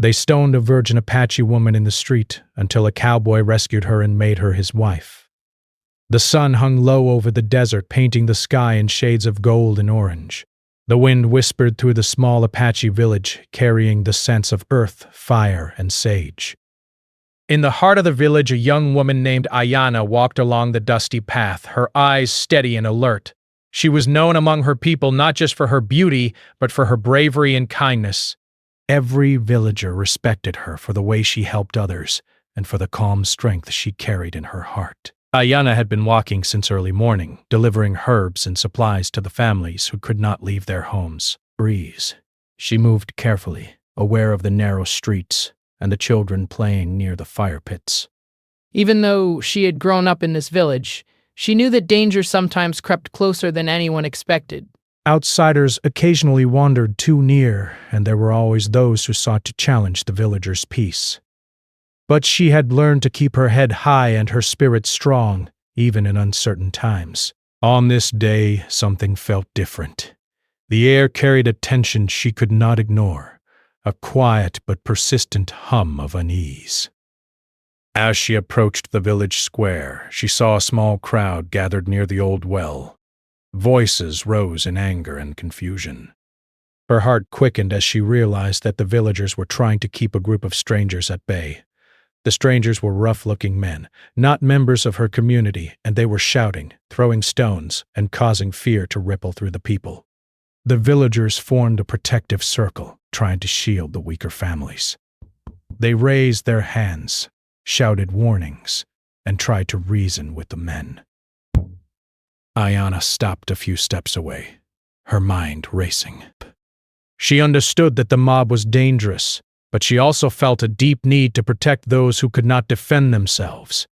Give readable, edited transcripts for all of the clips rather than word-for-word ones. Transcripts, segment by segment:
They stoned a virgin Apache woman in the street until a cowboy rescued her and made her his wife. The sun hung low over the desert, painting the sky in shades of gold and orange. The wind whispered through the small Apache village, carrying the scents of earth, fire, and sage. In the heart of the village, a young woman named Ayana walked along the dusty path, her eyes steady and alert. She was known among her people not just for her beauty, but for her bravery and kindness. Every villager respected her for the way she helped others and for the calm strength she carried in her heart. Ayana had been walking since early morning, delivering herbs and supplies to the families who could not leave their homes. Breeze. She moved carefully, aware of the narrow streets and the children playing near the fire pits. Even though she had grown up in this village, she knew that danger sometimes crept closer than anyone expected. Outsiders occasionally wandered too near, and there were always those who sought to challenge the villagers' peace. But she had learned to keep her head high and her spirit strong, even in uncertain times. On this day, something felt different. The air carried a tension she could not ignore, a quiet but persistent hum of unease. As she approached the village square, she saw a small crowd gathered near the old well. Voices rose in anger and confusion. Her heart quickened as she realized that the villagers were trying to keep a group of strangers at bay. The strangers were rough-looking men, not members of her community, and they were shouting, throwing stones, and causing fear to ripple through the people. The villagers formed a protective circle, trying to shield the weaker families. They raised their hands, shouted warnings, and tried to reason with the men. Ayana stopped a few steps away, her mind racing. She understood that the mob was dangerous, but she also felt a deep need to protect those who could not defend themselves.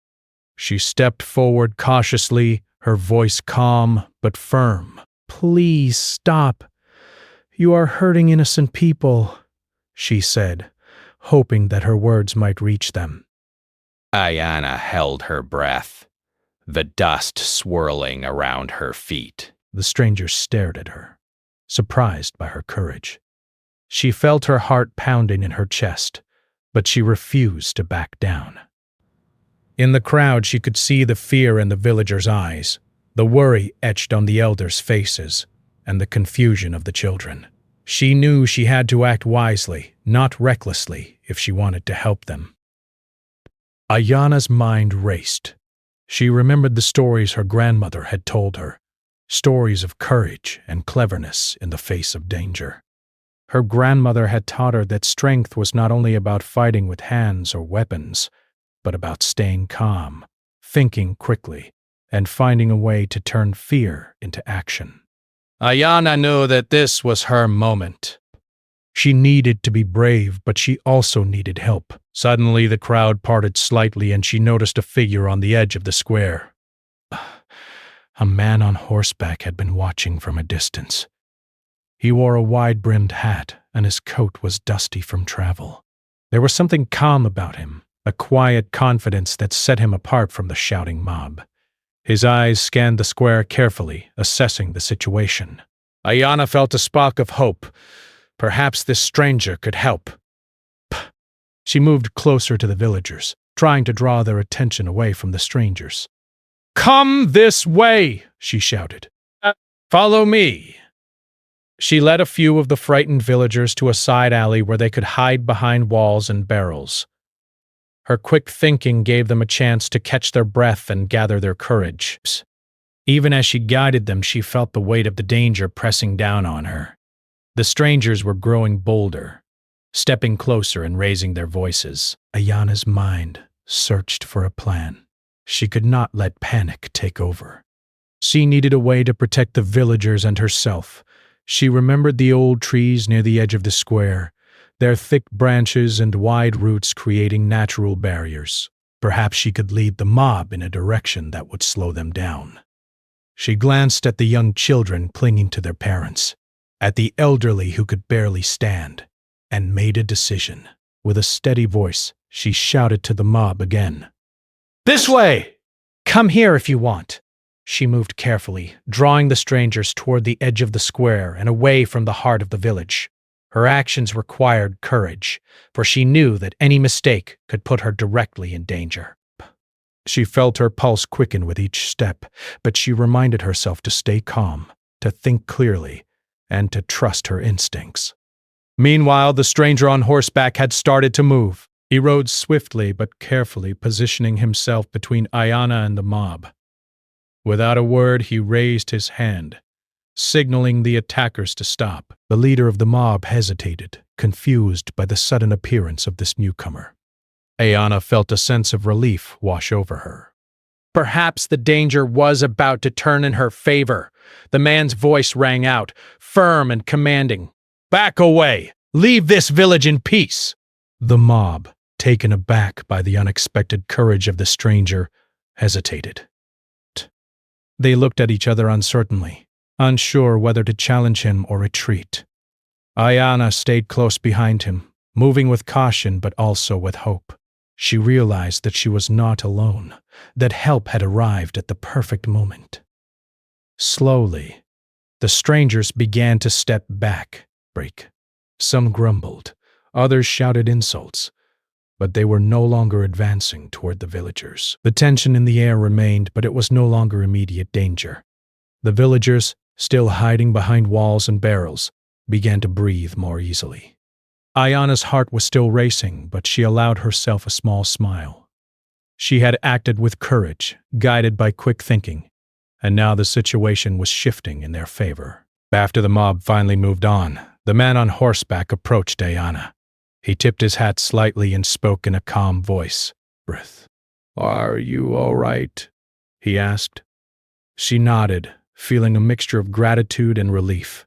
She stepped forward cautiously, her voice calm but firm. "Please stop. You are hurting innocent people," she said, hoping that her words might reach them. Ayana held her breath, the dust swirling around her feet. The strangers stared at her, surprised by her courage. She felt her heart pounding in her chest, but she refused to back down. In the crowd, she could see the fear in the villagers' eyes, the worry etched on the elders' faces, and the confusion of the children. She knew she had to act wisely, not recklessly, if she wanted to help them. Ayana's mind raced. She remembered the stories her grandmother had told her, stories of courage and cleverness in the face of danger. Her grandmother had taught her that strength was not only about fighting with hands or weapons, but about staying calm, thinking quickly, and finding a way to turn fear into action. Ayana knew that this was her moment. She needed to be brave, but she also needed help. Suddenly, the crowd parted slightly, and she noticed a figure on the edge of the square. A man on horseback had been watching from a distance. He wore a wide-brimmed hat, and his coat was dusty from travel. There was something calm about him, a quiet confidence that set him apart from the shouting mob. His eyes scanned the square carefully, assessing the situation. Ayana felt a spark of hope. Perhaps this stranger could help. She moved closer to the villagers, trying to draw their attention away from the strangers. "Come this way!" she shouted. "Follow me!" She led a few of the frightened villagers to a side alley where they could hide behind walls and barrels. Her quick thinking gave them a chance to catch their breath and gather their courage. Even as she guided them, she felt the weight of the danger pressing down on her. The strangers were growing bolder, stepping closer and raising their voices. Ayana's mind searched for a plan. She could not let panic take over. She needed a way to protect the villagers and herself. She remembered the old trees near the edge of the square, their thick branches and wide roots creating natural barriers. Perhaps she could lead the mob in a direction that would slow them down. She glanced at the young children clinging to their parents, at the elderly who could barely stand, and made a decision. With a steady voice, she shouted to the mob again. "This way! Come here if you want." She moved carefully, drawing the strangers toward the edge of the square and away from the heart of the village. Her actions required courage, for she knew that any mistake could put her directly in danger. She felt her pulse quicken with each step, but she reminded herself to stay calm, to think clearly, and to trust her instincts. Meanwhile, the stranger on horseback had started to move. He rode swiftly but carefully, positioning himself between Ayanna and the mob. Without a word, he raised his hand, signaling the attackers to stop. The leader of the mob hesitated, confused by the sudden appearance of this newcomer. Ayanna felt a sense of relief wash over her. Perhaps the danger was about to turn in her favor. The man's voice rang out, firm and commanding. "Back away! Leave this village in peace!" The mob, taken aback by the unexpected courage of the stranger, hesitated. They looked at each other uncertainly, unsure whether to challenge him or retreat. Ayanna stayed close behind him, moving with caution but also with hope. She realized that she was not alone, that help had arrived at the perfect moment. Slowly, the strangers began to step back. Some grumbled, others shouted insults, but they were no longer advancing toward the villagers. The tension in the air remained, but it was no longer immediate danger. The villagers, still hiding behind walls and barrels, began to breathe more easily. Ayanna's heart was still racing, but she allowed herself a small smile. She had acted with courage, guided by quick thinking, and now the situation was shifting in their favor. After the mob finally moved on, the man on horseback approached Ayanna. He tipped his hat slightly and spoke in a calm voice. "Are you all right?" he asked. She nodded, feeling a mixture of gratitude and relief.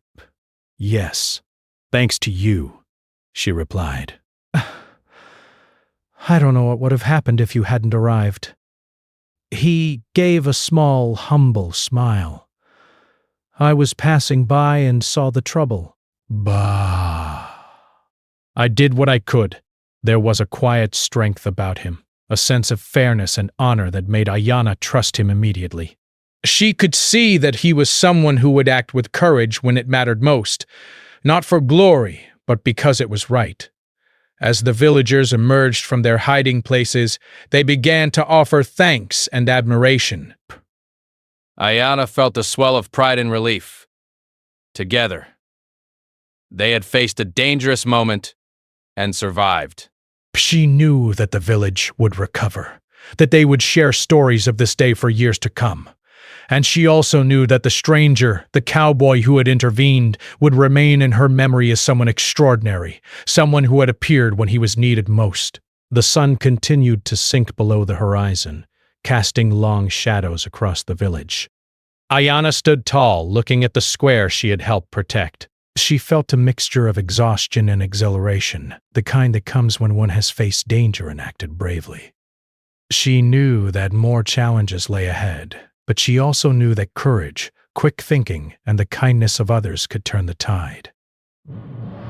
"Yes, thanks to you," she replied. "I don't know what would have happened if you hadn't arrived." He gave a small, humble smile. "I was passing by and saw the trouble." "Bah." "I did what I could." There was a quiet strength about him, a sense of fairness and honor that made Ayanna trust him immediately. She could see that he was someone who would act with courage when it mattered most, not for glory, but because it was right. As the villagers emerged from their hiding places, they began to offer thanks and admiration. Ayanna felt a swell of pride and relief. Together, they had faced a dangerous moment and survived. She knew that the village would recover, that they would share stories of this day for years to come. And she also knew that the stranger, the cowboy who had intervened, would remain in her memory as someone extraordinary, someone who had appeared when he was needed most. The sun continued to sink below the horizon, casting long shadows across the village. Ayanna stood tall, looking at the square she had helped protect. She felt a mixture of exhaustion and exhilaration, the kind that comes when one has faced danger and acted bravely. She knew that more challenges lay ahead, but she also knew that courage, quick thinking, and the kindness of others could turn the tide.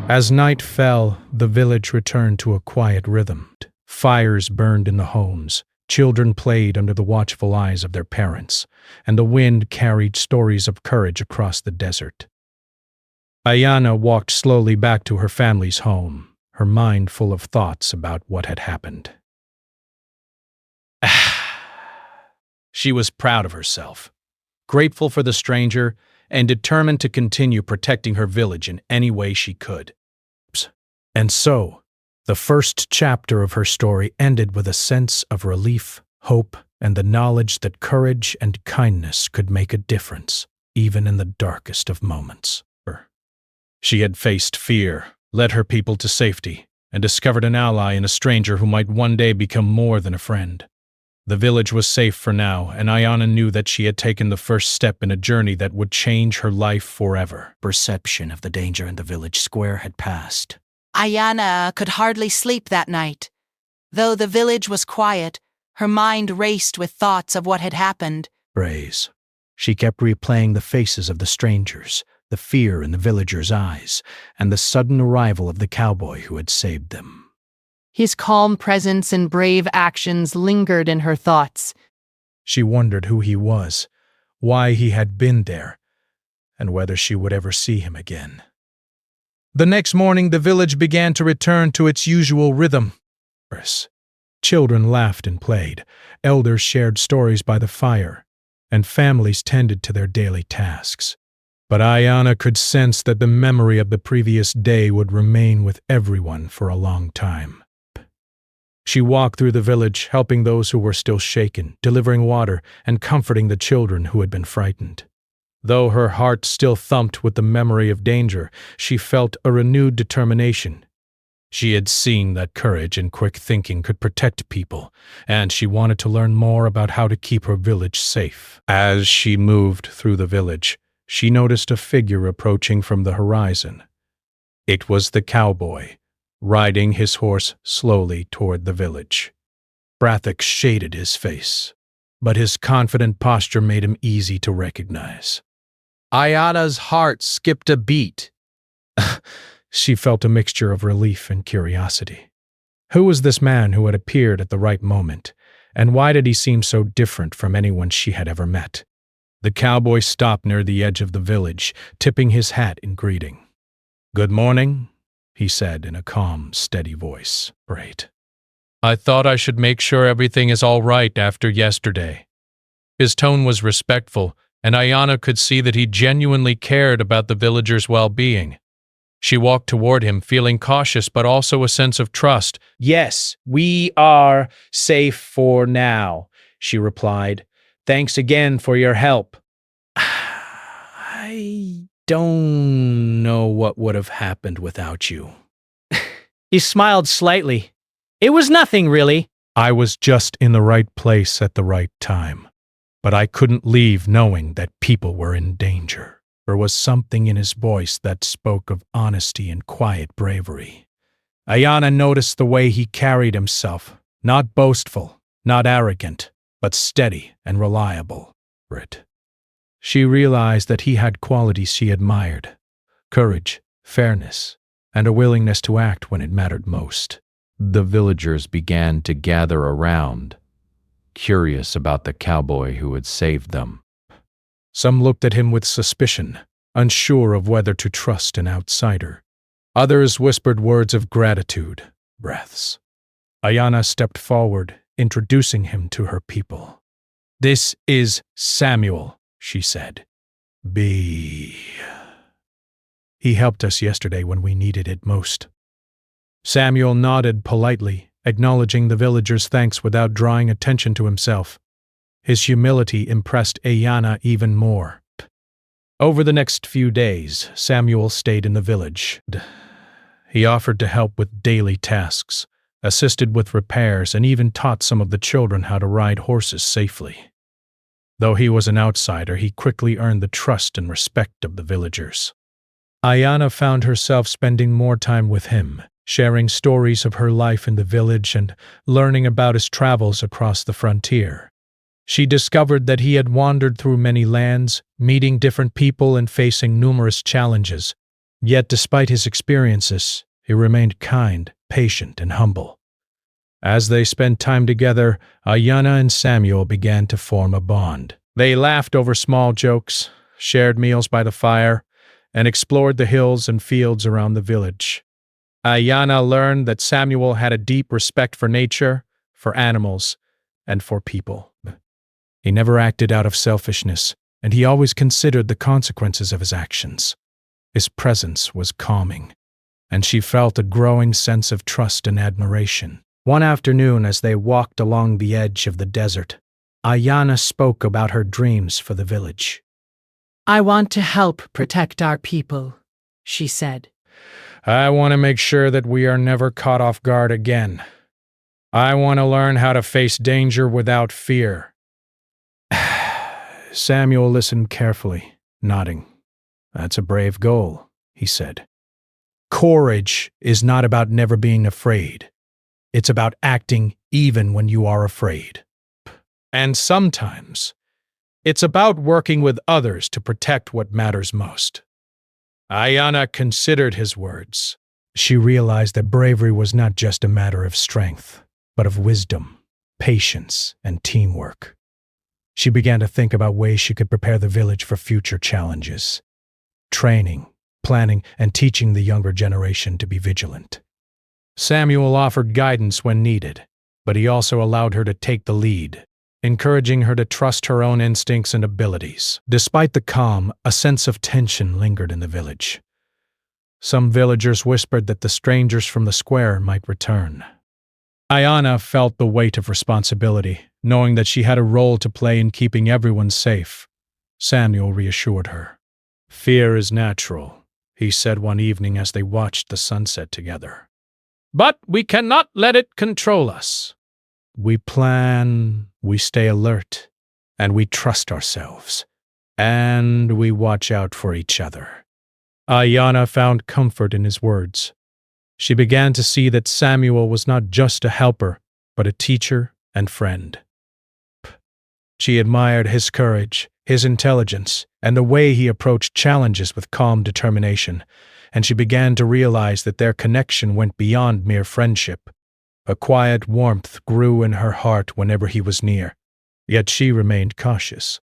As night fell, the village returned to a quiet rhythm. Fires burned in the homes, children played under the watchful eyes of their parents, and the wind carried stories of courage across the desert. Ayanna walked slowly back to her family's home, her mind full of thoughts about what had happened. She was proud of herself, grateful for the stranger, and determined to continue protecting her village in any way she could. And so, the first chapter of her story ended with a sense of relief, hope, and the knowledge that courage and kindness could make a difference, even in the darkest of moments. She had faced fear, led her people to safety, and discovered an ally in a stranger who might one day become more than a friend. The village was safe for now, and Ayanna knew that she had taken the first step in a journey that would change her life forever. Perception of the danger in the village square had passed. Ayanna could hardly sleep that night. Though the village was quiet, her mind raced with thoughts of what had happened. She kept replaying the faces of the strangers, the fear in the villagers' eyes, and the sudden arrival of the cowboy who had saved them. His calm presence and brave actions lingered in her thoughts. She wondered who he was, why he had been there, and whether she would ever see him again. The next morning, the village began to return to its usual rhythm. Children laughed and played, elders shared stories by the fire, and families tended to their daily tasks. But Ayana could sense that the memory of the previous day would remain with everyone for a long time. She walked through the village, helping those who were still shaken, delivering water, and comforting the children who had been frightened. Though her heart still thumped with the memory of danger, she felt a renewed determination. She had seen that courage and quick thinking could protect people, and she wanted to learn more about how to keep her village safe. As she moved through the village, she noticed a figure approaching from the horizon. It was the cowboy, riding his horse slowly toward the village. Brathik shaded his face, but his confident posture made him easy to recognize. Ayana's heart skipped a beat. She felt a mixture of relief and curiosity. Who was this man who had appeared at the right moment, and why did he seem so different from anyone she had ever met? The cowboy stopped near the edge of the village, tipping his hat in greeting. "Good morning," he said in a calm, steady voice. "Great. I thought I should make sure everything is all right after yesterday." His tone was respectful, and Ayana could see that he genuinely cared about the villagers' well-being. She walked toward him, feeling cautious but also a sense of trust. "Yes, we are safe for now," she replied. "Thanks again for your help." "I don't know what would have happened without you." He smiled slightly. "It was nothing, really." "I was just in the right place at the right time, but I couldn't leave knowing that people were in danger." There was something in his voice that spoke of honesty and quiet bravery. Ayana noticed the way he carried himself, not boastful, not arrogant, but steady and reliable. She realized that he had qualities she admired: courage, fairness, and a willingness to act when it mattered most. The villagers began to gather around, curious about the cowboy who had saved them. Some looked at him with suspicion, unsure of whether to trust an outsider. Others whispered words of gratitude, breaths. Ayana stepped forward, introducing him to her people. "This is Samuel," she said. He helped us yesterday when we needed it most." Samuel nodded politely, acknowledging the villagers' thanks without drawing attention to himself. His humility impressed Ayana even more. Over the next few days, Samuel stayed in the village. He offered to help with daily tasks, assisted with repairs, and even taught some of the children how to ride horses safely. Though he was an outsider, he quickly earned the trust and respect of the villagers. Ayana found herself spending more time with him, sharing stories of her life in the village and learning about his travels across the frontier. She discovered that he had wandered through many lands, meeting different people and facing numerous challenges. Yet despite his experiences, he remained kind, patient, and humble. As they spent time together, Ayana and Samuel began to form a bond. They laughed over small jokes, shared meals by the fire, and explored the hills and fields around the village. Ayana learned that Samuel had a deep respect for nature, for animals, and for people. He never acted out of selfishness, and he always considered the consequences of his actions. His presence was calming, and she felt a growing sense of trust and admiration. One afternoon, as they walked along the edge of the desert, Ayana spoke about her dreams for the village. "I want to help protect our people," she said. "I want to make sure that we are never caught off guard again. I want to learn how to face danger without fear." Samuel listened carefully, nodding. "That's a brave goal," he said. "Courage is not about never being afraid. It's about acting even when you are afraid. And sometimes, it's about working with others to protect what matters most." Ayana considered his words. She realized that bravery was not just a matter of strength, but of wisdom, patience, and teamwork. She began to think about ways she could prepare the village for future challenges. Training, planning, and teaching the younger generation to be vigilant. Samuel offered guidance when needed, but he also allowed her to take the lead, encouraging her to trust her own instincts and abilities. Despite the calm, a sense of tension lingered in the village. Some villagers whispered that the strangers from the square might return. Ayana felt the weight of responsibility, knowing that she had a role to play in keeping everyone safe. Samuel reassured her. "Fear is natural," he said one evening as they watched the sunset together. "But we cannot let it control us. We plan, we stay alert, and we trust ourselves. And we watch out for each other." Ayana found comfort in his words. She began to see that Samuel was not just a helper, but a teacher and friend. She admired his courage, his intelligence, and the way he approached challenges with calm determination, and she began to realize that their connection went beyond mere friendship. A quiet warmth grew in her heart whenever he was near, yet she remained cautious,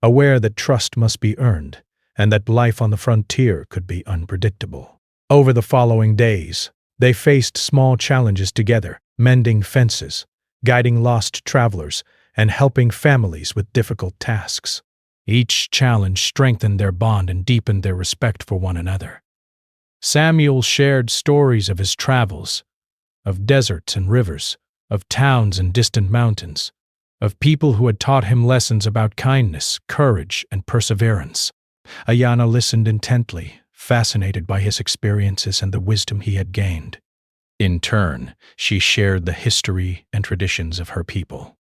aware that trust must be earned, and that life on the frontier could be unpredictable. Over the following days, they faced small challenges together, mending fences, guiding lost travelers, and helping families with difficult tasks. Each challenge strengthened their bond and deepened their respect for one another. Samuel shared stories of his travels, of deserts and rivers, of towns and distant mountains, of people who had taught him lessons about kindness, courage, and perseverance. Ayana listened intently, fascinated by his experiences and the wisdom he had gained. In turn, she shared the history and traditions of her people.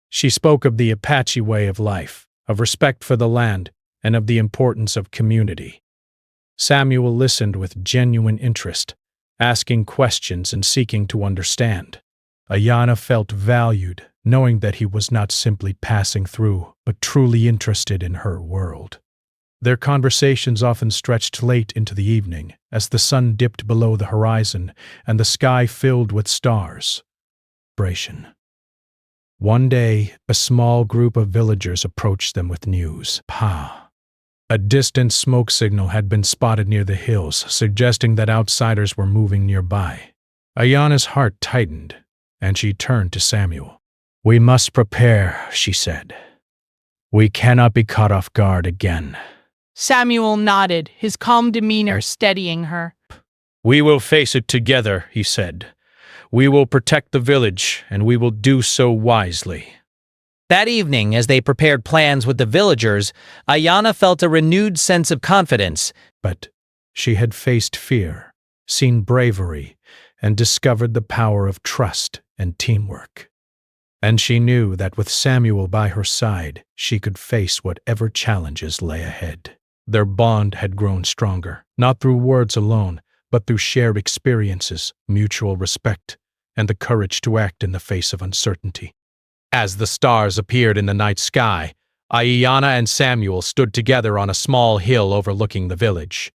She spoke of the Apache way of life, of respect for the land, and of the importance of community. Samuel listened with genuine interest, asking questions and seeking to understand. Ayana felt valued, knowing that he was not simply passing through, but truly interested in her world. Their conversations often stretched late into the evening, as the sun dipped below the horizon and the sky filled with stars. One day, a small group of villagers approached them with news. A distant smoke signal had been spotted near the hills, suggesting that outsiders were moving nearby. Ayana's heart tightened, and she turned to Samuel. "We must prepare," she said. "We cannot be caught off guard again." Samuel nodded, his calm demeanor steadying her. "We will face it together," he said. "We will protect the village, and we will do so wisely." That evening, as they prepared plans with the villagers, Ayana felt a renewed sense of confidence. But she had faced fear, seen bravery, and discovered the power of trust and teamwork. And she knew that with Samuel by her side, she could face whatever challenges lay ahead. Their bond had grown stronger, not through words alone, but through shared experiences, mutual respect, and the courage to act in the face of uncertainty. As the stars appeared in the night sky, Ayana and Samuel stood together on a small hill overlooking the village.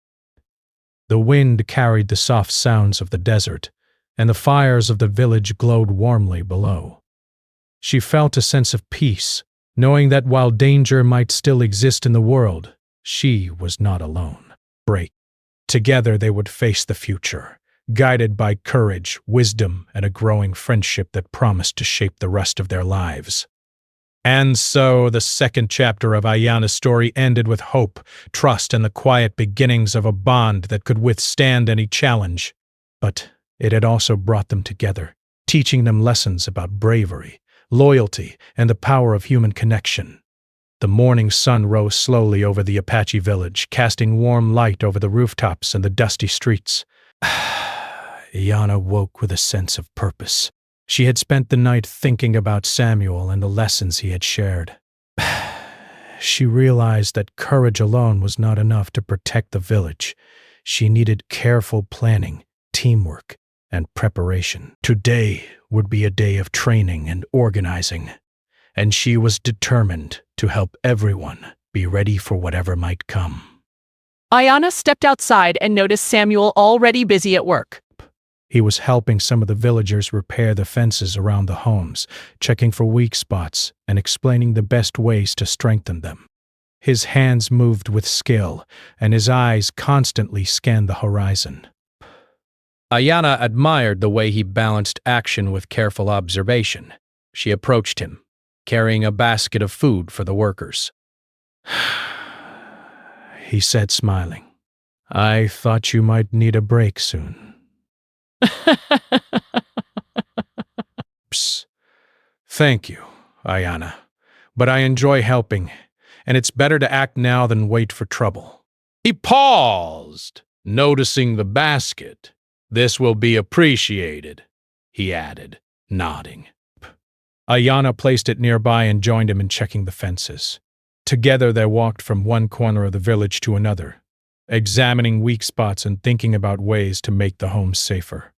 The wind carried the soft sounds of the desert, and the fires of the village glowed warmly below. She felt a sense of peace, knowing that while danger might still exist in the world, she was not alone. Together they would face the future, guided by courage, wisdom, and a growing friendship that promised to shape the rest of their lives. And so the second chapter of Ayana's story ended with hope, trust, and the quiet beginnings of a bond that could withstand any challenge. But it had also brought them together, teaching them lessons about bravery, loyalty, and the power of human connection. The morning sun rose slowly over the Apache village, casting warm light over the rooftops and the dusty streets. Ayana woke with a sense of purpose. She had spent the night thinking about Samuel and the lessons he had shared. She realized that courage alone was not enough to protect the village. She needed careful planning, teamwork, and preparation. Today would be a day of training and organizing, and she was determined to help everyone be ready for whatever might come. Ayana stepped outside and noticed Samuel already busy at work. He was helping some of the villagers repair the fences around the homes, checking for weak spots and explaining the best ways to strengthen them. His hands moved with skill, and his eyes constantly scanned the horizon. Ayana admired the way he balanced action with careful observation. She approached him, carrying a basket of food for the workers. He said, smiling. I thought you might need a break soon. Psst. Thank you, Ayana. But I enjoy helping, and it's better to act now than wait for trouble. He paused, noticing the basket. This will be appreciated, he added, nodding. Ayana placed it nearby and joined him in checking the fences. Together they walked from one corner of the village to another, examining weak spots and thinking about ways to make the home safer.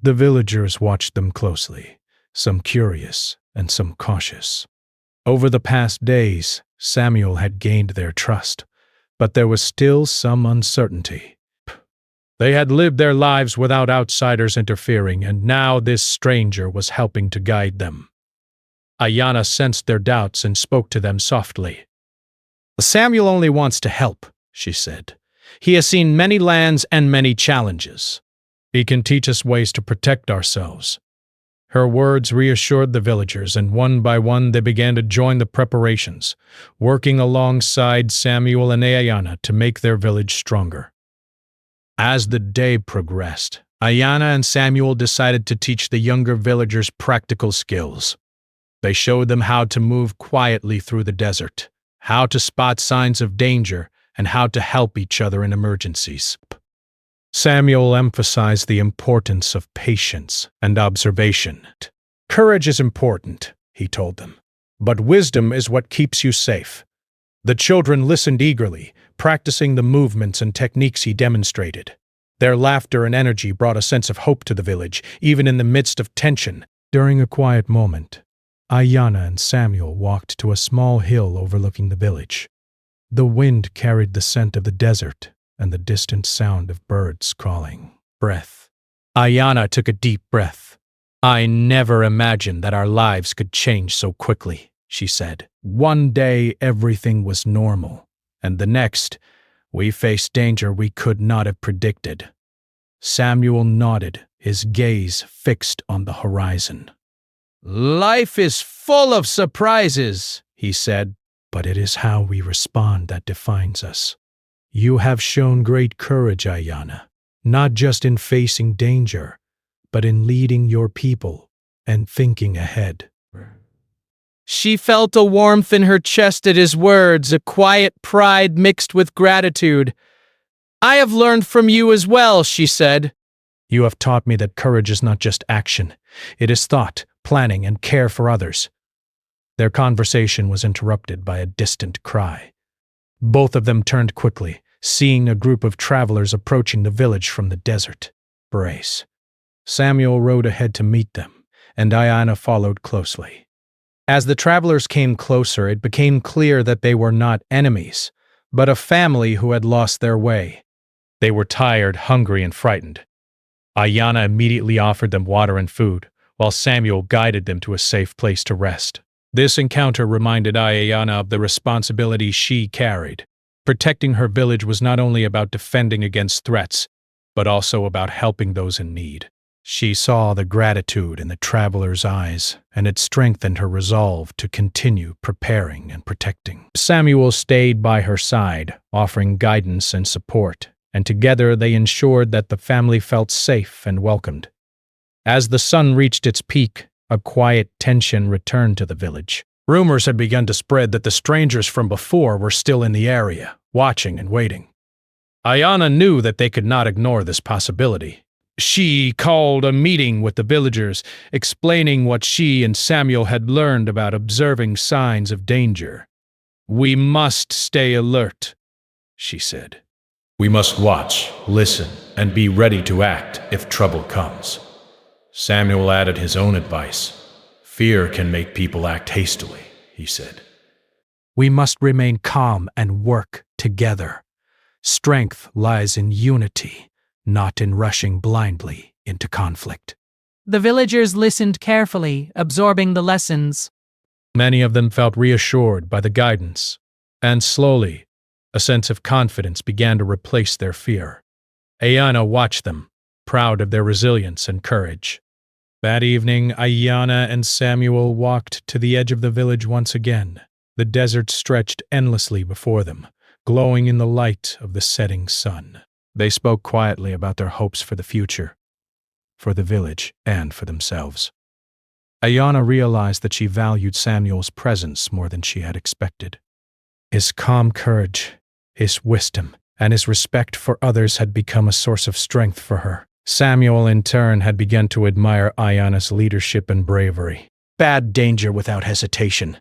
The villagers watched them closely, some curious and some cautious. Over the past days, Samuel had gained their trust, but there was still some uncertainty. They had lived their lives without outsiders interfering, and now this stranger was helping to guide them. Ayana sensed their doubts and spoke to them softly. Samuel only wants to help, she said. He has seen many lands and many challenges. He can teach us ways to protect ourselves. Her words reassured the villagers, and one by one they began to join the preparations, working alongside Samuel and Ayana to make their village stronger. As the day progressed, Ayana and Samuel decided to teach the younger villagers practical skills. They showed them how to move quietly through the desert, how to spot signs of danger, and how to help each other in emergencies. Samuel emphasized the importance of patience and observation. Courage is important, he told them, but wisdom is what keeps you safe. The children listened eagerly, practicing the movements and techniques he demonstrated. Their laughter and energy brought a sense of hope to the village, even in the midst of tension. During a quiet moment, Ayana and Samuel walked to a small hill overlooking the village. The wind carried the scent of the desert and the distant sound of birds calling. Breath. Ayana took a deep breath. I never imagined that our lives could change so quickly, she said. One day everything was normal, and the next, we faced danger we could not have predicted. Samuel nodded, his gaze fixed on the horizon. Life is full of surprises, he said. But it is how we respond that defines us. You have shown great courage, Ayana, not just in facing danger, but in leading your people and thinking ahead. She felt a warmth in her chest at his words, a quiet pride mixed with gratitude. I have learned from you as well, she said. You have taught me that courage is not just action. It is thought, planning, and care for others. Their conversation was interrupted by a distant cry. Both of them turned quickly, seeing a group of travelers approaching the village from the desert. Brace. Samuel rode ahead to meet them, and Ayana followed closely. As the travelers came closer, it became clear that they were not enemies, but a family who had lost their way. They were tired, hungry, and frightened. Ayana immediately offered them water and food, while Samuel guided them to a safe place to rest. This encounter reminded Ayana of the responsibility she carried. Protecting her village was not only about defending against threats, but also about helping those in need. She saw the gratitude in the travelers' eyes, and it strengthened her resolve to continue preparing and protecting. Samuel stayed by her side, offering guidance and support, and together they ensured that the family felt safe and welcomed. As the sun reached its peak, a quiet tension returned to the village. Rumors had begun to spread that the strangers from before were still in the area, watching and waiting. Ayana knew that they could not ignore this possibility. She called a meeting with the villagers, explaining what she and Samuel had learned about observing signs of danger. We must stay alert, she said. We must watch, listen, and be ready to act if trouble comes. Samuel added his own advice. Fear can make people act hastily, he said. We must remain calm and work together. Strength lies in unity, not in rushing blindly into conflict. The villagers listened carefully, absorbing the lessons. Many of them felt reassured by the guidance, And slowly, a sense of confidence began to replace their fear. Ayana watched them, proud of their resilience and courage. That evening, Ayana and Samuel walked to the edge of the village once again. The desert stretched endlessly before them, glowing in the light of the setting sun. They spoke quietly about their hopes for the future, for the village, and for themselves. Ayana realized that she valued Samuel's presence more than she had expected. His calm courage, his wisdom, and his respect for others had become a source of strength for her. Samuel, in turn, had begun to admire Ayana's leadership and bravery. Bad danger without hesitation,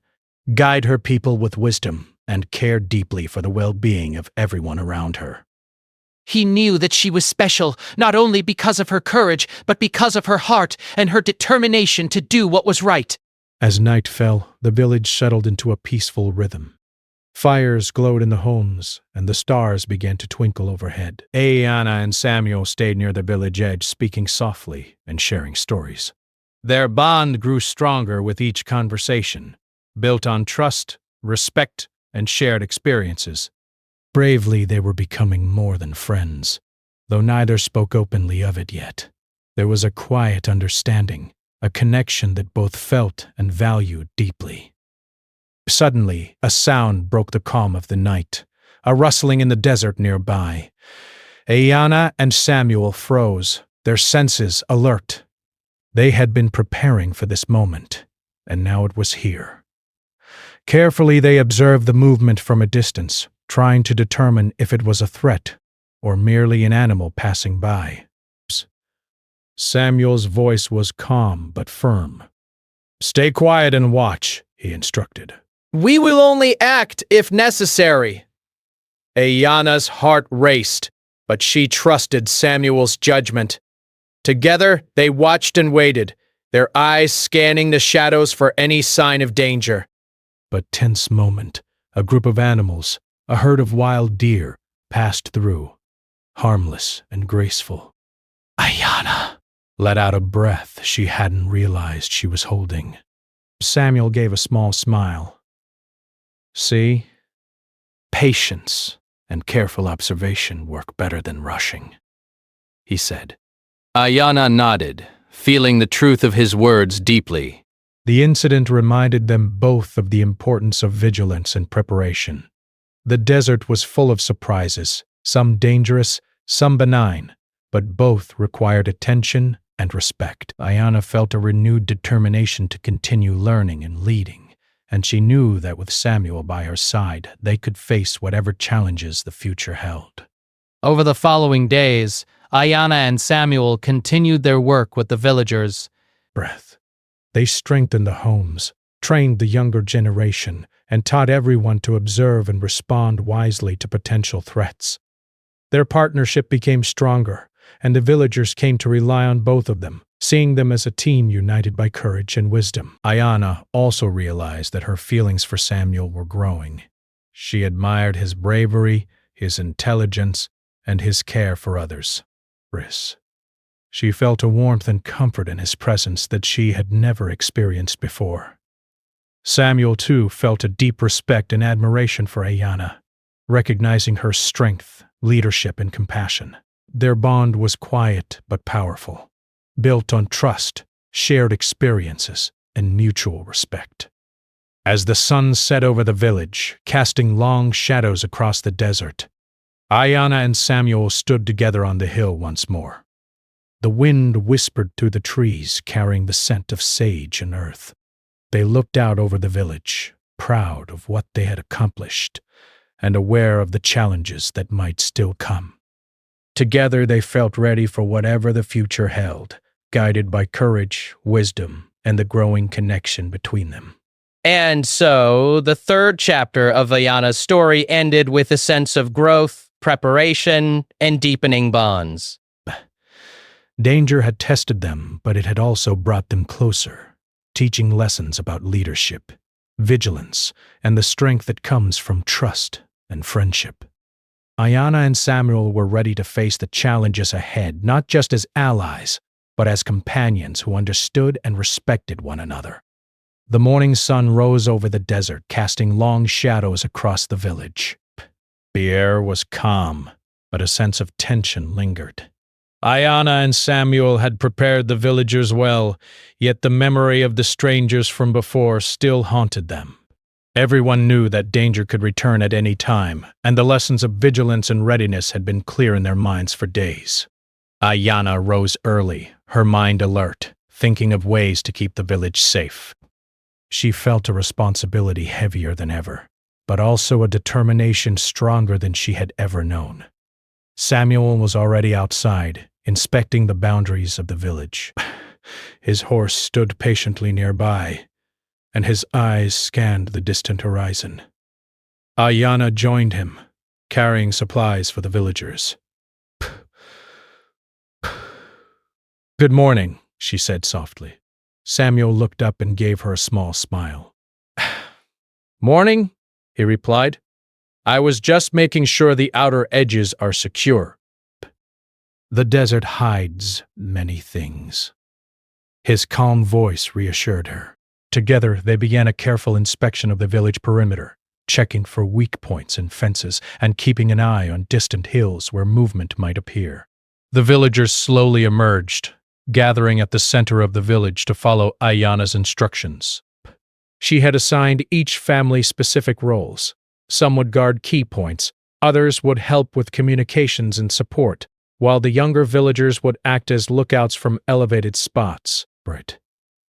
guide her people with wisdom, and care deeply for the well-being of everyone around her. He knew that she was special, not only because of her courage, but because of her heart and her determination to do what was right. As night fell, the village settled into a peaceful rhythm. Fires glowed in the homes, and the stars began to twinkle overhead. Ayana and Samuel stayed near the village edge, speaking softly and sharing stories. Their bond grew stronger with each conversation, built on trust, respect, and shared experiences. Bravely, they were becoming more than friends, though neither spoke openly of it yet. There was a quiet understanding, a connection that both felt and valued deeply. Suddenly, a sound broke the calm of the night, a rustling in the desert nearby. Ayana and Samuel froze, their senses alert. They had been preparing for this moment, and now it was here. Carefully, they observed the movement from a distance, trying to determine if it was a threat or merely an animal passing by. Samuel's voice was calm but firm. "Stay quiet and watch," he instructed. We will only act if necessary. Ayana's heart raced, but she trusted Samuel's judgment. Together, they watched and waited, their eyes scanning the shadows for any sign of danger. But tense moment, a group of animals, a herd of wild deer, passed through, harmless and graceful. Ayana let out a breath she hadn't realized she was holding. Samuel gave a small smile. "See? Patience and careful observation work better than rushing," he said. Ayana nodded, feeling the truth of his words deeply. The incident reminded them both of the importance of vigilance and preparation. The desert was full of surprises, some dangerous, some benign, but both required attention and respect. Ayana felt a renewed determination to continue learning and leading, and she knew that with Samuel by her side, they could face whatever challenges the future held. Over the following days, Ayana and Samuel continued their work with the villagers. They strengthened the homes, trained the younger generation, and taught everyone to observe and respond wisely to potential threats. Their partnership became stronger, and the villagers came to rely on both of them, seeing them as a team united by courage and wisdom. Ayana also realized that her feelings for Samuel were growing. She admired his bravery, his intelligence, and his care for others. She felt a warmth and comfort in his presence that she had never experienced before. Samuel, too, felt a deep respect and admiration for Ayana, recognizing her strength, leadership, and compassion. Their bond was quiet but powerful, built on trust, shared experiences, and mutual respect. As the sun set over the village, casting long shadows across the desert, Ayana and Samuel stood together on the hill once more. The wind whispered through the trees, carrying the scent of sage and earth. They looked out over the village, proud of what they had accomplished, and aware of the challenges that might still come. Together they felt ready for whatever the future held, guided by courage, wisdom, and the growing connection between them. And so, the third chapter of Ayana's story ended with a sense of growth, preparation, and deepening bonds. Danger had tested them, but it had also brought them closer, teaching lessons about leadership, vigilance, and the strength that comes from trust and friendship. Ayana and Samuel were ready to face the challenges ahead, not just as allies, but as companions who understood and respected one another. The morning sun rose over the desert, casting long shadows across the village. The air was calm, but a sense of tension lingered. Ayanna and Samuel had prepared the villagers well, yet the memory of the strangers from before still haunted them. Everyone knew that danger could return at any time, and the lessons of vigilance and readiness had been clear in their minds for days. Ayanna rose early, her mind alert, thinking of ways to keep the village safe. She felt a responsibility heavier than ever, but also a determination stronger than she had ever known. Samuel was already outside, inspecting the boundaries of the village. His horse stood patiently nearby, and his eyes scanned the distant horizon. Ayanna joined him, carrying supplies for the villagers. "Good morning," she said softly. Samuel looked up and gave her a small smile. "Morning," he replied. "I was just making sure the outer edges are secure." The desert hides many things. His calm voice reassured her. Together, they began a careful inspection of the village perimeter, checking for weak points and fences and keeping an eye on distant hills where movement might appear. The villagers slowly emerged, gathering at the center of the village to follow Ayanna's instructions. She had assigned each family specific roles. Some would guard key points, others would help with communications and support, while the younger villagers would act as lookouts from elevated spots.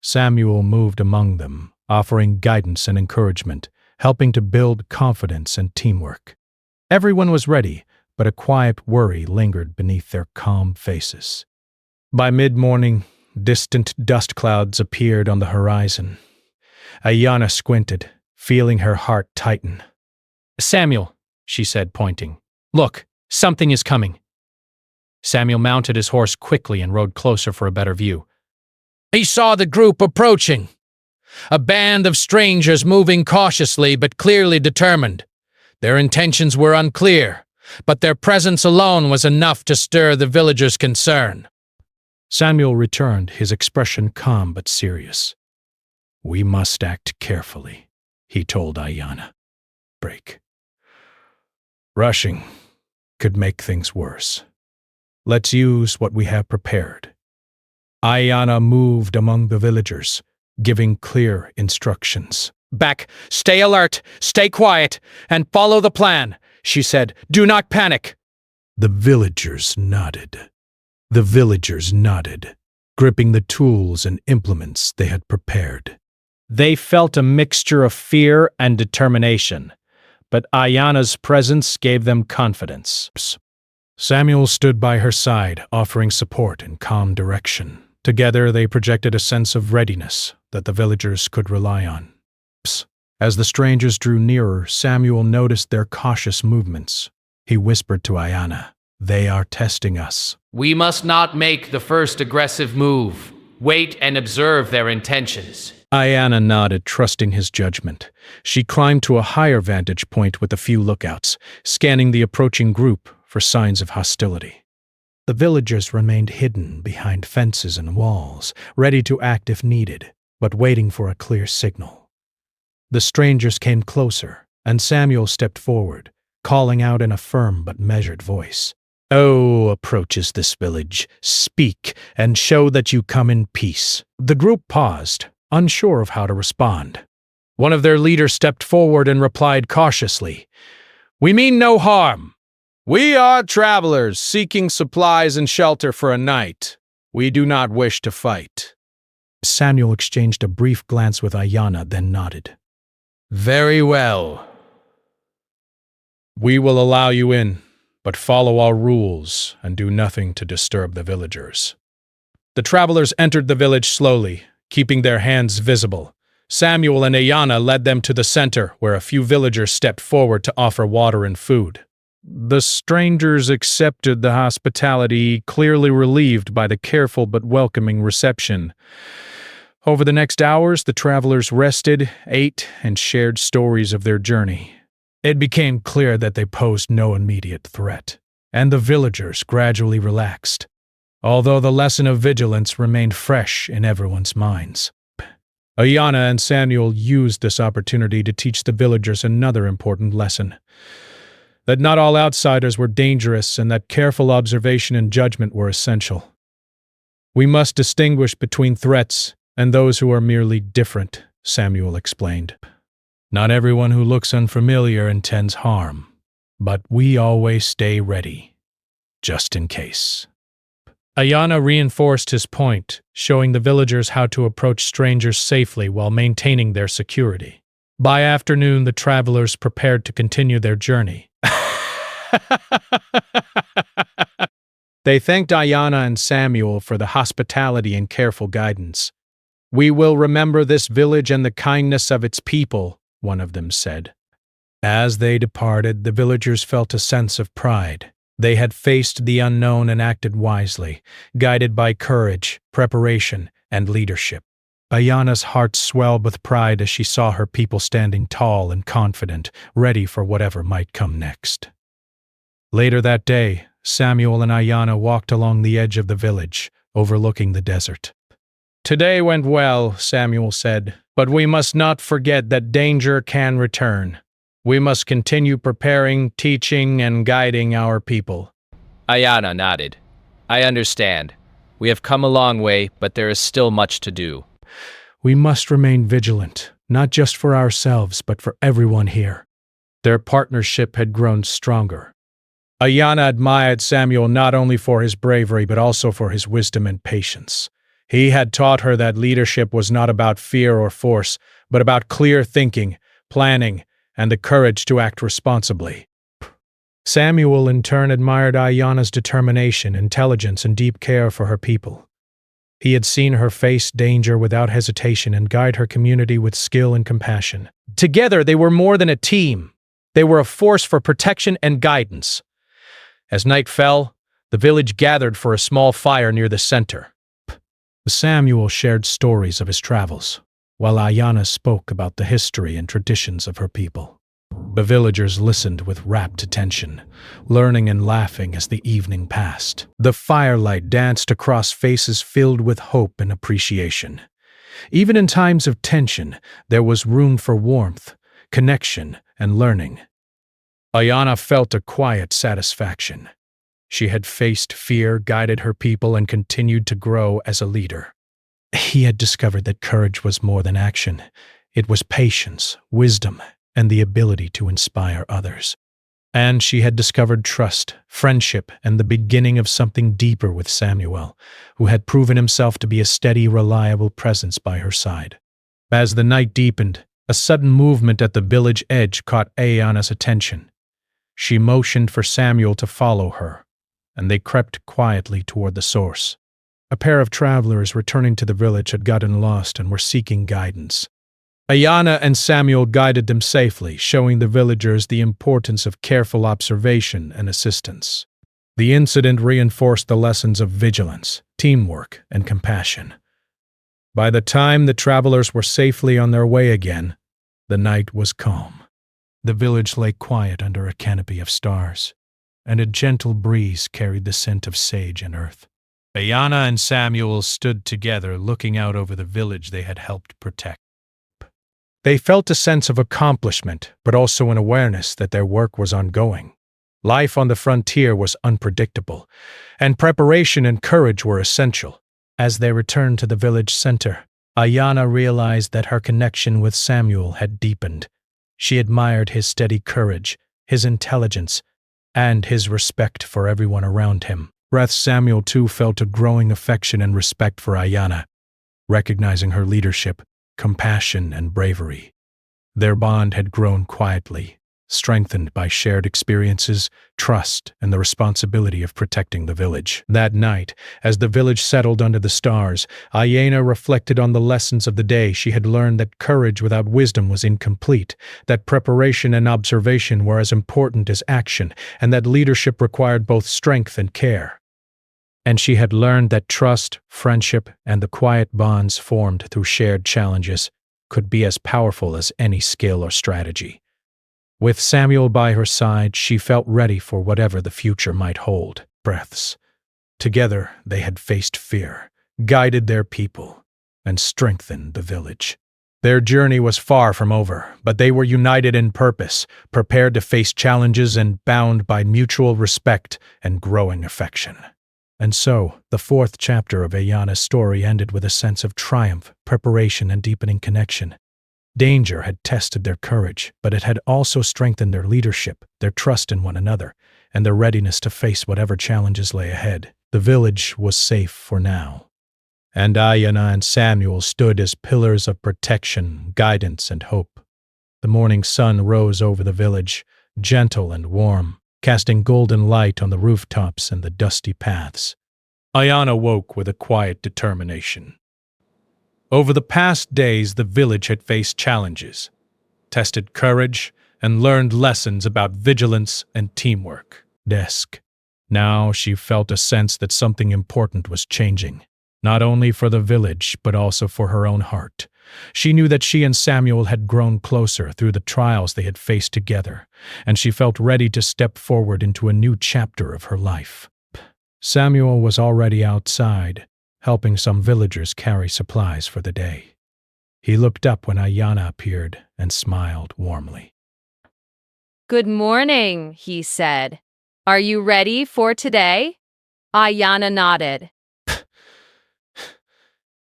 Samuel moved among them, offering guidance and encouragement, helping to build confidence and teamwork. Everyone was ready, but a quiet worry lingered beneath their calm faces. By mid-morning, distant dust clouds appeared on the horizon. Ayanna squinted, feeling her heart tighten. "Samuel," she said, pointing. "Look, something is coming." Samuel mounted his horse quickly and rode closer for a better view. He saw the group approaching. A band of strangers moving cautiously but clearly determined. Their intentions were unclear, but their presence alone was enough to stir the villagers' concern. Samuel returned, his expression calm but serious. "We must act carefully," he told Ayanna. Rushing could make things worse. Let's use what we have prepared. Ayanna moved among the villagers, giving clear instructions. "Back, stay alert, stay quiet, and follow the plan," she said. "Do not panic." The villagers nodded. Gripping the tools and implements they had prepared. They felt a mixture of fear and determination, but Ayanna's presence gave them confidence. Samuel stood by her side, offering support and calm direction. Together they projected a sense of readiness that the villagers could rely on. As the strangers drew nearer, Samuel noticed their cautious movements. He whispered to Ayanna, "They are testing us." "We must not make the first aggressive move. Wait and observe their intentions." Ayanna nodded, trusting his judgment. She climbed to a higher vantage point with a few lookouts, scanning the approaching group for signs of hostility. The villagers remained hidden behind fences and walls, ready to act if needed, but waiting for a clear signal. The strangers came closer, and Samuel stepped forward, calling out in a firm but measured voice. "Oh, approaches this village, speak and show that you come in peace." The group paused, unsure of how to respond. One of their leaders stepped forward and replied cautiously, "We mean no harm. We are travelers seeking supplies and shelter for a night. We do not wish to fight." Samuel exchanged a brief glance with Ayanna, then nodded. "Very well. We will allow you in, but follow our rules and do nothing to disturb the villagers." The travelers entered the village slowly, keeping their hands visible. Samuel and Ayanna led them to the center, where a few villagers stepped forward to offer water and food. The strangers accepted the hospitality, clearly relieved by the careful but welcoming reception. Over the next hours, the travelers rested, ate, and shared stories of their journey. It became clear that they posed no immediate threat, and the villagers gradually relaxed, although the lesson of vigilance remained fresh in everyone's minds. Ayanna and Samuel used this opportunity to teach the villagers another important lesson: that not all outsiders were dangerous and that careful observation and judgment were essential. We must distinguish between threats and those who are merely different, Samuel explained. Not everyone who looks unfamiliar intends harm, but we always stay ready, just in case. Ayanna reinforced his point, showing the villagers how to approach strangers safely while maintaining their security. By afternoon, the travelers prepared to continue their journey. They thanked Ayanna and Samuel for the hospitality and careful guidance. "We will remember this village and the kindness of its people," one of them said. As they departed, the villagers felt a sense of pride. They had faced the unknown and acted wisely, guided by courage, preparation, and leadership. Ayanna's heart swelled with pride as she saw her people standing tall and confident, ready for whatever might come next. Later that day, Samuel and Ayanna walked along the edge of the village, overlooking the desert. "Today went well," Samuel said, "but we must not forget that danger can return. We must continue preparing, teaching, and guiding our people." Ayanna nodded. "I understand. We have come a long way, but there is still much to do." "We must remain vigilant, not just for ourselves, but for everyone here." Their partnership had grown stronger. Ayanna admired Samuel not only for his bravery, but also for his wisdom and patience. He had taught her that leadership was not about fear or force, but about clear thinking, planning, and the courage to act responsibly. Samuel, in turn, admired Ayanna's determination, intelligence, and deep care for her people. He had seen her face danger without hesitation and guide her community with skill and compassion. Together, they were more than a team. They were a force for protection and guidance. As night fell, the village gathered for a small fire near the center. Samuel shared stories of his travels, while Ayanna spoke about the history and traditions of her people. The villagers listened with rapt attention, learning and laughing as the evening passed. The firelight danced across faces filled with hope and appreciation. Even in times of tension, there was room for warmth, connection, and learning. Ayanna felt a quiet satisfaction. She had faced fear, guided her people, and continued to grow as a leader. He had discovered that courage was more than action. It was patience, wisdom, and the ability to inspire others. And she had discovered trust, friendship, and the beginning of something deeper with Samuel, who had proven himself to be a steady, reliable presence by her side. As the night deepened, a sudden movement at the village edge caught Ayanna's attention. She motioned for Samuel to follow her, and they crept quietly toward the source. A pair of travelers returning to the village had gotten lost and were seeking guidance. Ayanna and Samuel guided them safely, showing the villagers the importance of careful observation and assistance. The incident reinforced the lessons of vigilance, teamwork, and compassion. By the time the travelers were safely on their way again, the night was calm. The village lay quiet under a canopy of stars, and a gentle breeze carried the scent of sage and earth. Ayanna and Samuel stood together, looking out over the village they had helped protect. They felt a sense of accomplishment, but also an awareness that their work was ongoing. Life on the frontier was unpredictable, and preparation and courage were essential. As they returned to the village center, Ayanna realized that her connection with Samuel had deepened. She admired his steady courage, his intelligence, and his respect for everyone around him. Samuel too felt a growing affection and respect for Ayanna, recognizing her leadership, compassion, and bravery. Their bond had grown quietly, strengthened by shared experiences, trust, and the responsibility of protecting the village. That night, as the village settled under the stars, Ayanna reflected on the lessons of the day. She had learned that courage without wisdom was incomplete, that preparation and observation were as important as action, and that leadership required both strength and care. And she had learned that trust, friendship, and the quiet bonds formed through shared challenges could be as powerful as any skill or strategy. With Samuel by her side, she felt ready for whatever the future might hold. Together, they had faced fear, guided their people, and strengthened the village. Their journey was far from over, but they were united in purpose, prepared to face challenges and bound by mutual respect and growing affection. And so, the fourth chapter of Ayana's story ended with a sense of triumph, preparation, and deepening connection. Danger had tested their courage, but it had also strengthened their leadership, their trust in one another, and their readiness to face whatever challenges lay ahead. The village was safe for now. And Ayana and Samuel stood as pillars of protection, guidance, and hope. The morning sun rose over the village, gentle and warm, casting golden light on the rooftops and the dusty paths. Ayana woke with a quiet determination. Over the past days, the village had faced challenges, tested courage, and learned lessons about vigilance and teamwork. Now she felt a sense that something important was changing. Not only for the village, but also for her own heart. She knew that she and Samuel had grown closer through the trials they had faced together, and she felt ready to step forward into a new chapter of her life. Samuel was already outside, helping some villagers carry supplies for the day. He looked up when Ayana appeared and smiled warmly. "Good morning," he said. "Are you ready for today?" Ayana nodded.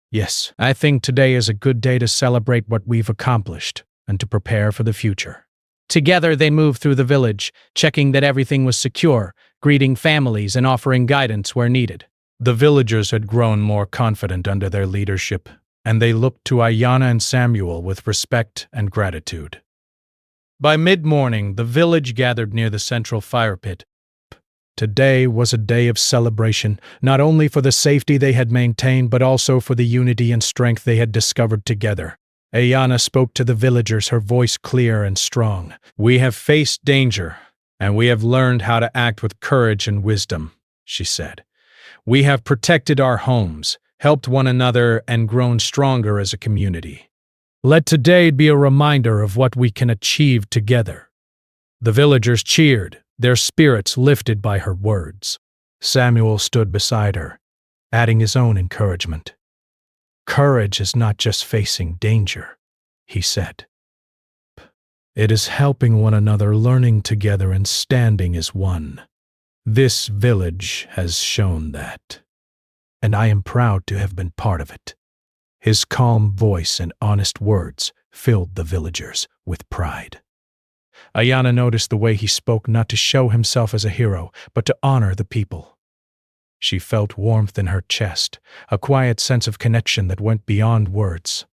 Yes, I think today is a good day to celebrate what we've accomplished and to prepare for the future. Together they moved through the village, checking that everything was secure, greeting families and offering guidance where needed. The villagers had grown more confident under their leadership, and they looked to Ayana and Samuel with respect and gratitude. By mid-morning, the village gathered near the central fire pit. Today was a day of celebration, not only for the safety they had maintained, but also for the unity and strength they had discovered together. Ayana spoke to the villagers, her voice clear and strong. "We have faced danger, and we have learned how to act with courage and wisdom," she said. "We have protected our homes, helped one another, and grown stronger as a community. Let today be a reminder of what we can achieve together." The villagers cheered, their spirits lifted by her words. Samuel stood beside her, adding his own encouragement. "Courage is not just facing danger," he said. "It is helping one another, learning together, and standing as one. This village has shown that, and I am proud to have been part of it." His calm voice and honest words filled the villagers with pride. Ayana noticed the way he spoke, not to show himself as a hero, but to honor the people. She felt warmth in her chest, a quiet sense of connection that went beyond words.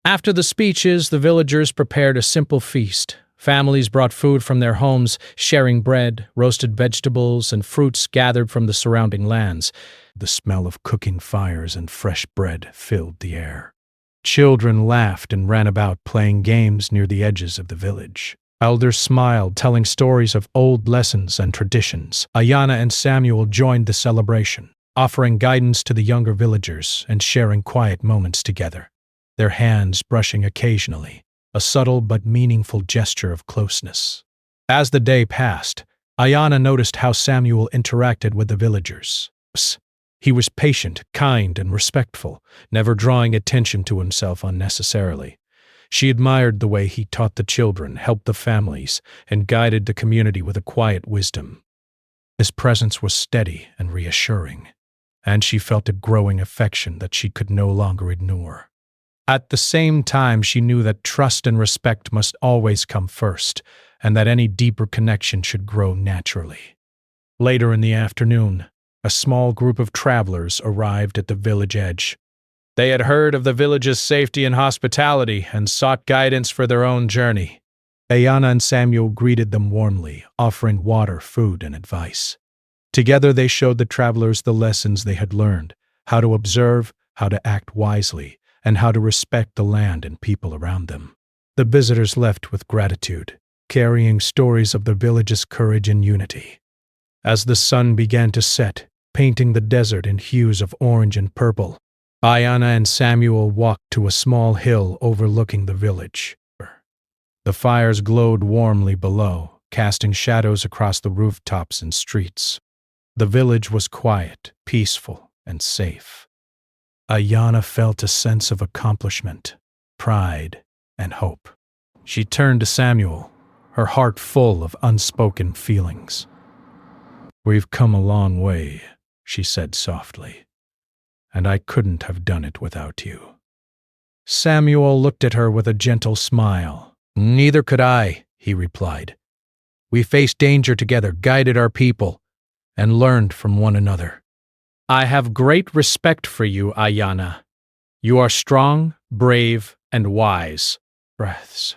After the speeches, the villagers prepared a simple feast. Families brought food from their homes, sharing bread, roasted vegetables, and fruits gathered from the surrounding lands. The smell of cooking fires and fresh bread filled the air. Children laughed and ran about playing games near the edges of the village. Elders smiled, telling stories of old lessons and traditions. Ayana and Samuel joined the celebration, offering guidance to the younger villagers and sharing quiet moments together, their hands brushing occasionally, a subtle but meaningful gesture of closeness. As the day passed, Ayana noticed how Samuel interacted with the villagers. He was patient, kind, and respectful, never drawing attention to himself unnecessarily. She admired the way he taught the children, helped the families, and guided the community with a quiet wisdom. His presence was steady and reassuring, and she felt a growing affection that she could no longer ignore. At the same time, she knew that trust and respect must always come first, and that any deeper connection should grow naturally. Later in the afternoon, a small group of travelers arrived at the village edge. They had heard of the village's safety and hospitality and sought guidance for their own journey. Ayana and Samuel greeted them warmly, offering water, food, and advice. Together they showed the travelers the lessons they had learned, how to observe, how to act wisely, and how to respect the land and people around them. The visitors left with gratitude, carrying stories of the village's courage and unity. As the sun began to set, painting the desert in hues of orange and purple, Ayana and Samuel walked to a small hill overlooking the village. The fires glowed warmly below, casting shadows across the rooftops and streets. The village was quiet, peaceful, and safe. Ayana felt a sense of accomplishment. pride, and hope. She turned to Samuel, her heart full of unspoken feelings. "We've come a long way," she said softly, "and I couldn't have done it without you." Samuel looked at her with a gentle smile. "Neither could I," he replied. "We faced danger together, guided our people, and learned from one another." "I have great respect for you, Ayanna. You are strong, brave, and wise." Breaths.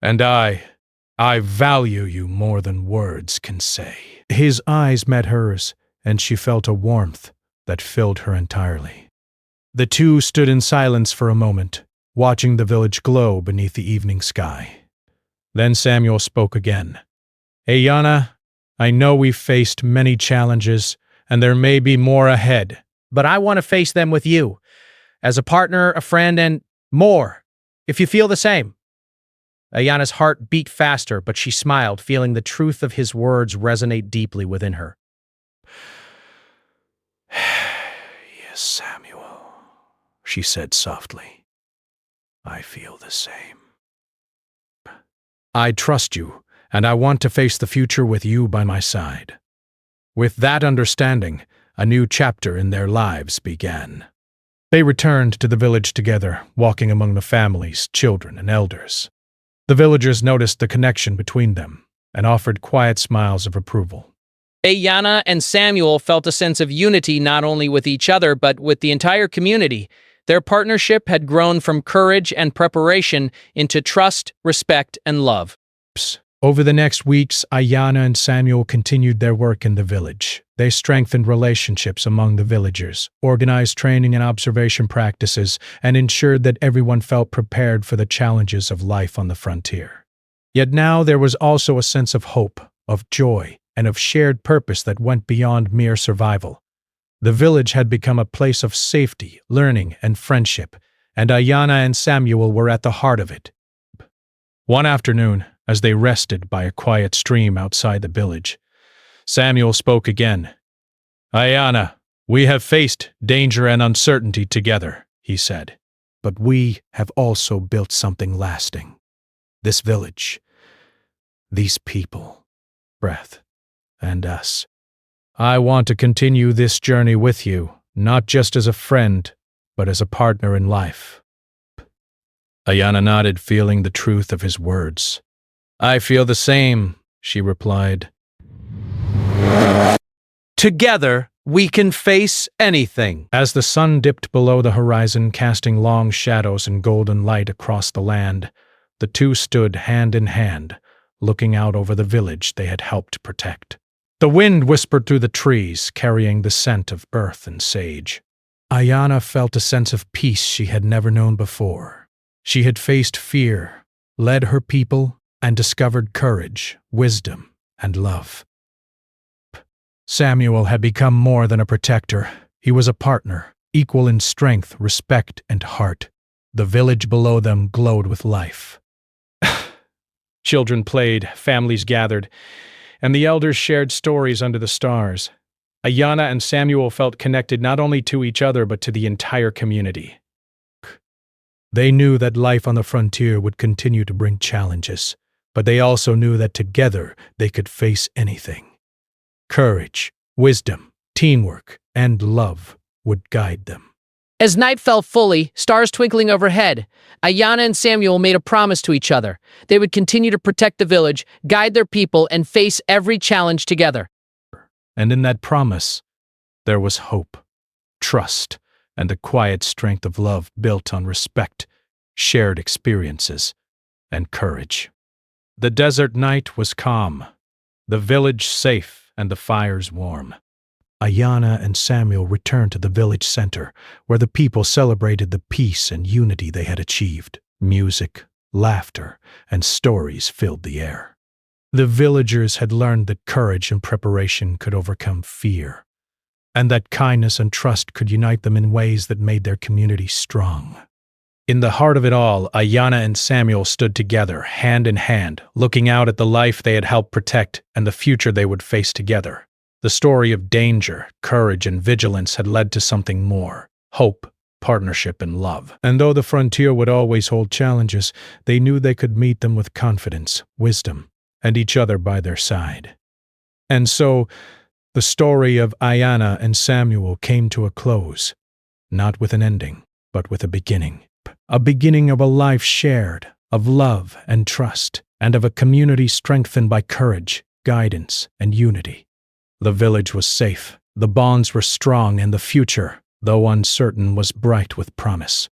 "And I value you more than words can say." His eyes met hers, and she felt a warmth that filled her entirely. The two stood in silence for a moment, watching the village glow beneath the evening sky. Then Samuel spoke again. "Ayanna, I know we've faced many challenges, and there may be more ahead, but I want to face them with you, as a partner, a friend, and more, if you feel the same." Ayanna's heart beat faster, but she smiled, feeling the truth of his words resonate deeply within her. "Yes, Samuel," she said softly. "I feel the same. I trust you, and I want to face the future with you by my side." With that understanding, a new chapter in their lives began. They returned to the village together, walking among the families, children, and elders. The villagers noticed the connection between them and offered quiet smiles of approval. Ayanna and Samuel felt a sense of unity not only with each other but with the entire community. Their partnership had grown from courage and preparation into trust, respect, and love. Over the next weeks, Ayanna and Samuel continued their work in the village. They strengthened relationships among the villagers, organized training and observation practices, and ensured that everyone felt prepared for the challenges of life on the frontier. Yet now there was also a sense of hope, of joy, and of shared purpose that went beyond mere survival. The village had become a place of safety, learning, and friendship, and Ayanna and Samuel were at the heart of it. One afternoon, as they rested by a quiet stream outside the village, Samuel spoke again. "Ayanna, we have faced danger and uncertainty together," he said. "But we have also built something lasting. This village, these people, breath, and us. I want to continue this journey with you, not just as a friend, but as a partner in life." Ayanna nodded, feeling the truth of his words. "I feel the same," she replied. "Together, we can face anything." As the sun dipped below the horizon, casting long shadows and golden light across the land, the two stood hand in hand, looking out over the village they had helped protect. The wind whispered through the trees, carrying the scent of earth and sage. Ayanna felt a sense of peace she had never known before. She had faced fear, led her people, and discovered courage, wisdom, and love. Samuel had become more than a protector. He was a partner, equal in strength, respect, and heart. The village below them glowed with life. Children played, families gathered, and the elders shared stories under the stars. Ayanna and Samuel felt connected not only to each other but to the entire community. They knew that life on the frontier would continue to bring challenges, but they also knew that together they could face anything. Courage, wisdom, teamwork, and love would guide them. As night fell fully, stars twinkling overhead, Ayanna and Samuel made a promise to each other. They would continue to protect the village, guide their people, and face every challenge together. And in that promise, there was hope, trust, and the quiet strength of love built on respect, shared experiences, and courage. The desert night was calm, the village safe, and the fires warm. Ayanna and Samuel returned to the village center, where the people celebrated the peace and unity they had achieved. Music, laughter, and stories filled the air. The villagers had learned that courage and preparation could overcome fear, and that kindness and trust could unite them in ways that made their community strong. In the heart of it all, Ayanna and Samuel stood together, hand in hand, looking out at the life they had helped protect and the future they would face together. The story of danger, courage, and vigilance had led to something more: hope, partnership, and love. And though the frontier would always hold challenges, they knew they could meet them with confidence, wisdom, and each other by their side. And so, the story of Ayanna and Samuel came to a close, not with an ending, but with a beginning. A beginning of a life shared, of love and trust, and of a community strengthened by courage, guidance, and unity. The village was safe, the bonds were strong, and the future, though uncertain, was bright with promise.